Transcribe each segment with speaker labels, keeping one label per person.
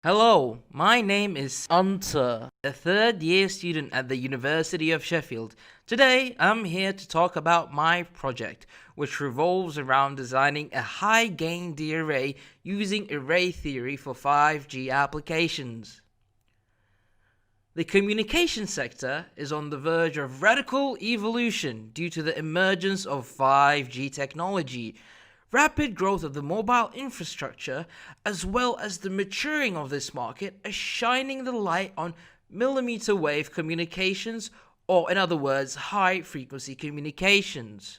Speaker 1: Hello, my name is Untzzer, a third-year student at the University of Sheffield. Today, I'm here to talk about my project, which revolves around designing a high-gain DRA using array theory for 5G applications. The communication sector is on the verge of radical evolution due to the emergence of 5G technology, rapid growth of the mobile infrastructure, as well as the maturing of this market, are shining the light on millimeter wave communications, or in other words, high frequency communications.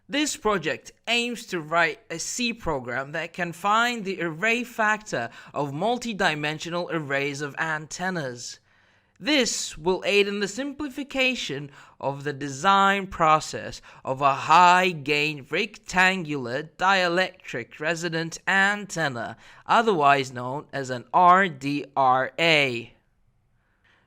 Speaker 1: This project aims to write a C program that can find the array factor of multidimensional arrays of antennas. This will aid in the simplification of the design process of a high-gain rectangular dielectric resonant antenna, otherwise known as an DRA.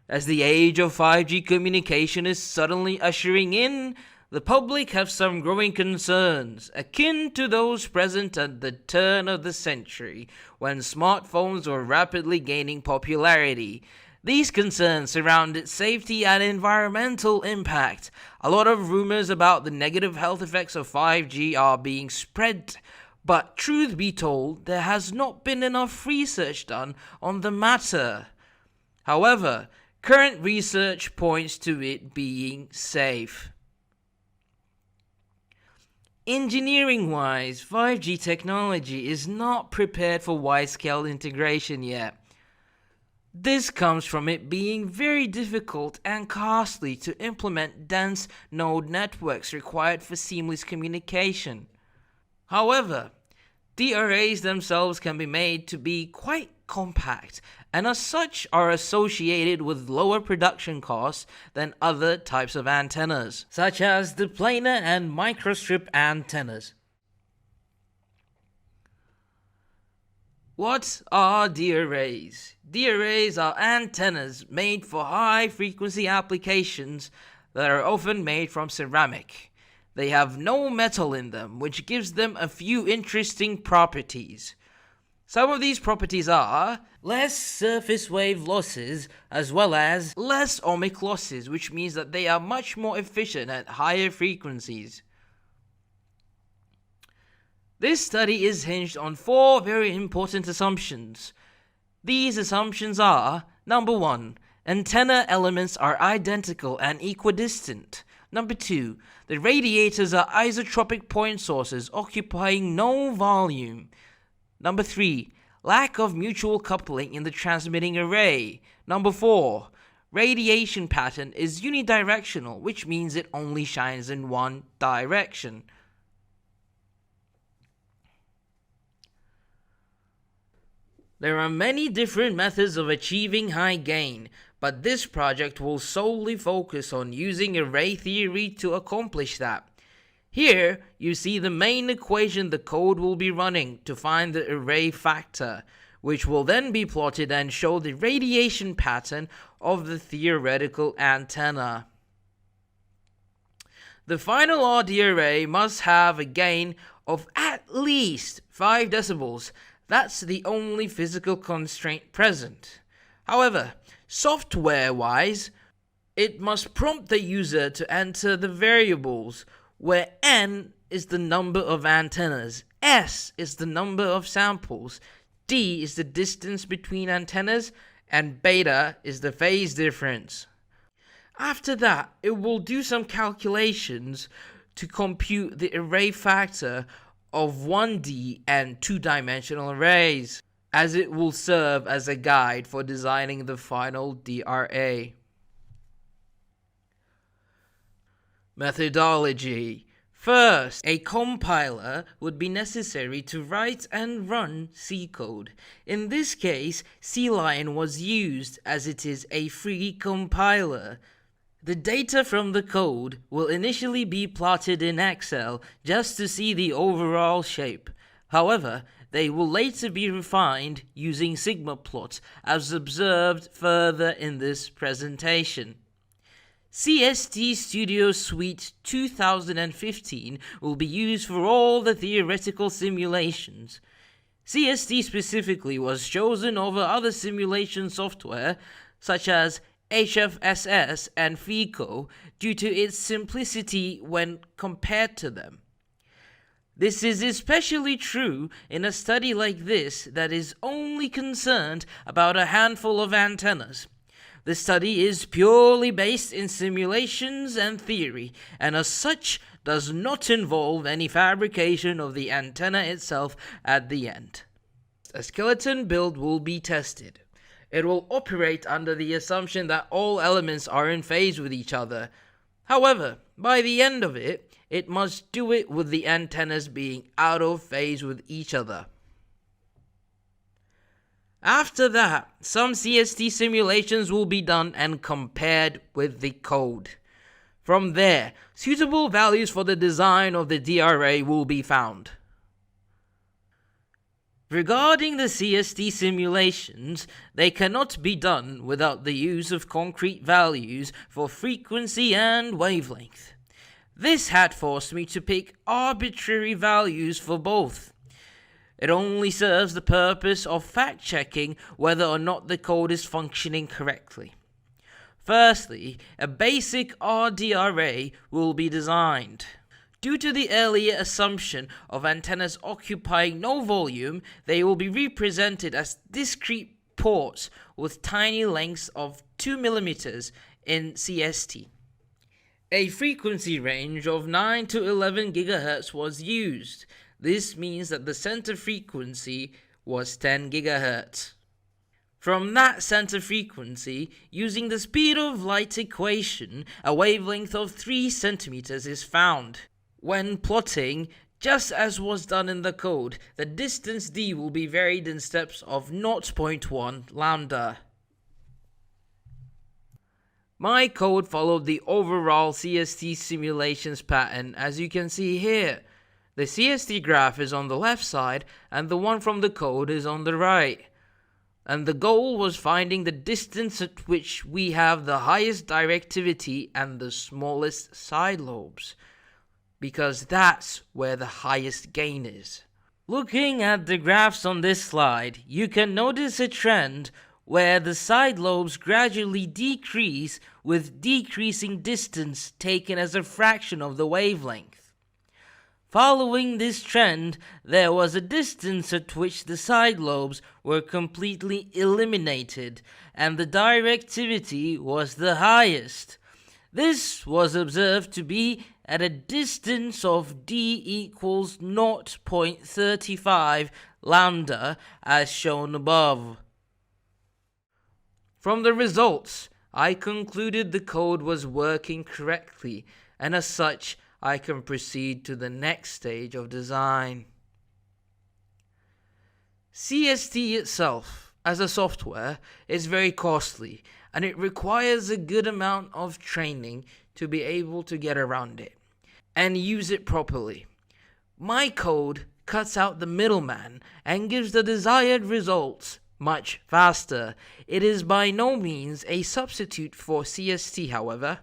Speaker 1: As the age of 5G communication is suddenly ushering in, the public have some growing concerns, akin to those present at the turn of the century, when smartphones were rapidly gaining popularity. These concerns surround its safety and environmental impact. A lot of rumors about the negative health effects of 5G are being spread, but truth be told, there has not been enough research done on the matter. However, current research points to it being safe. Engineering-wise, 5G technology is not prepared for wide-scale integration yet. This comes from it being very difficult and costly to implement dense node networks required for seamless communication. However, DRAs themselves can be made to be quite compact, and as such are associated with lower production costs than other types of antennas, such as the planar and microstrip antennas. What are DRAs? DRAs are antennas made for high-frequency applications that are often made from ceramic. They have no metal in them, which gives them a few interesting properties. Some of these properties are less surface wave losses, as well as less ohmic losses, which means that they are much more efficient at higher frequencies. This study is hinged on 4 very important assumptions. These assumptions are: number 1, antenna elements are identical and equidistant. Number 2, the radiators are isotropic point sources occupying no volume. Number 3, lack of mutual coupling in the transmitting array. Number 4, radiation pattern is unidirectional, which means it only shines in one direction. There are many different methods of achieving high gain, but this project will solely focus on using array theory to accomplish that. Here, you see the main equation the code will be running to find the array factor, which will then be plotted and show the radiation pattern of the theoretical antenna. The final RDRA must have a gain of at least 5 decibels. That's the only physical constraint present. However, software-wise, it must prompt the user to enter the variables, where n is the number of antennas, s is the number of samples, d is the distance between antennas, and beta is the phase difference. After that, it will do some calculations to compute the array factor of 1D and 2-dimensional arrays, as it will serve as a guide for designing the final DRA. Methodology. First, a compiler would be necessary to write and run C code. In this case, CLion was used as it is a free compiler. The data from the code will initially be plotted in Excel just to see the overall shape. However, they will later be refined using Sigma plots, as observed further in this presentation. CST Studio Suite 2015 will be used for all the theoretical simulations. CST specifically was chosen over other simulation software such as HFSS and FEKO due to its simplicity when compared to them. This is especially true in a study like this that is only concerned about a handful of antennas. The study is purely based in simulations and theory, and as such does not involve any fabrication of the antenna itself at the end. A skeleton build will be tested. It will operate under the assumption that all elements are in phase with each other. However, by the end of it, it must do it with the antennas being out of phase with each other. After that, some CST simulations will be done and compared with the code. From there, suitable values for the design of the DRA will be found. Regarding the CST simulations, they cannot be done without the use of concrete values for frequency and wavelength. This had forced me to pick arbitrary values for both. It only serves the purpose of fact-checking whether or not the code is functioning correctly. Firstly, a basic RDRA will be designed. Due to the earlier assumption of antennas occupying no volume, they will be represented as discrete ports with tiny lengths of 2 mm in CST. A frequency range of 9 to 11 GHz was used. This means that the center frequency was 10 GHz. From that center frequency, using the speed of light equation, a wavelength of 3 cm is found. When plotting, just as was done in the code, the distance d will be varied in steps of 0.1 lambda. My code followed the overall CST simulations pattern, as you can see here. The CST graph is on the left side and the one from the code is on the right. And the goal was finding the distance at which we have the highest directivity and the smallest side lobes, because that's where the highest gain is. Looking at the graphs on this slide, you can notice a trend where the side lobes gradually decrease with decreasing distance taken as a fraction of the wavelength. Following this trend, there was a distance at which the side lobes were completely eliminated and the directivity was the highest. This was observed to be at a distance of d equals 0.35 lambda as shown above. From the results, I concluded the code was working correctly, and as such, I can proceed to the next stage of design. CST itself, as a software, is very costly, and it requires a good amount of training to be able to get around it and use it properly. My code cuts out the middleman and gives the desired results much faster. It is by no means a substitute for CST, however,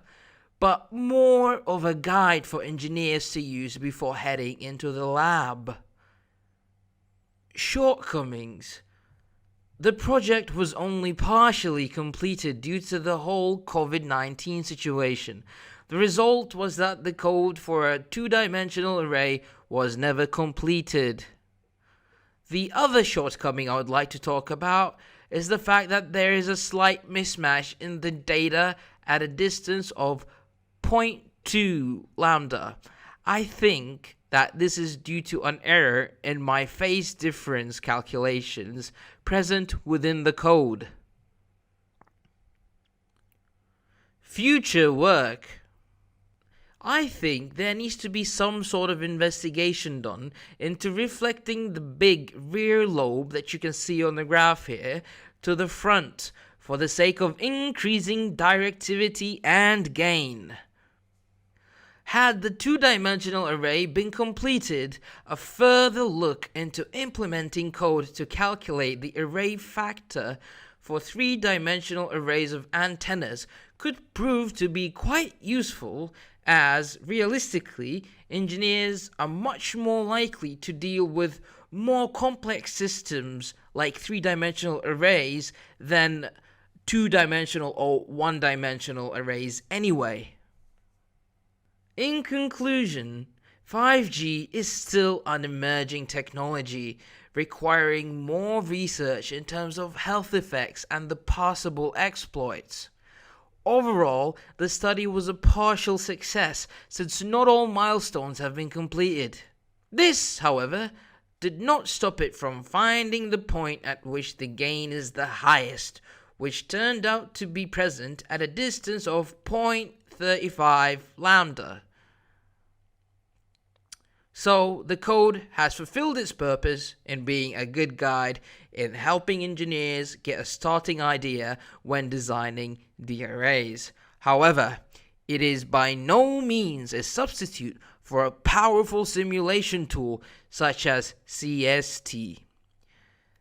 Speaker 1: but more of a guide for engineers to use before heading into the lab. Shortcomings. The project was only partially completed due to the whole COVID-19 situation. The result was that the code for a 2-dimensional array was never completed. The other shortcoming I would like to talk about is the fact that there is a slight mismatch in the data at a distance of 0.2 lambda. I think that this is due to an error in my phase difference calculations present within the code. Future work. I think there needs to be some sort of investigation done into reflecting the big rear lobe that you can see on the graph here to the front for the sake of increasing directivity and gain. Had the 2-dimensional array been completed, a further look into implementing code to calculate the array factor for 3-dimensional arrays of antennas could prove to be quite useful, as realistically, engineers are much more likely to deal with more complex systems like three-dimensional arrays than two-dimensional or one-dimensional arrays anyway. In conclusion, 5G is still an emerging technology, requiring more research in terms of health effects and the possible exploits. Overall, the study was a partial success since not all milestones have been completed. This, however, did not stop it from finding the point at which the gain is the highest, which turned out to be present at a distance of 0.35 lambda. So the code has fulfilled its purpose in being a good guide in helping engineers get a starting idea when designing DRAs. However, it is by no means a substitute for a powerful simulation tool such as CST.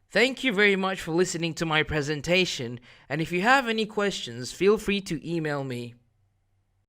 Speaker 1: Thank you very much for listening to my presentation, and if you have any questions, feel free to email me.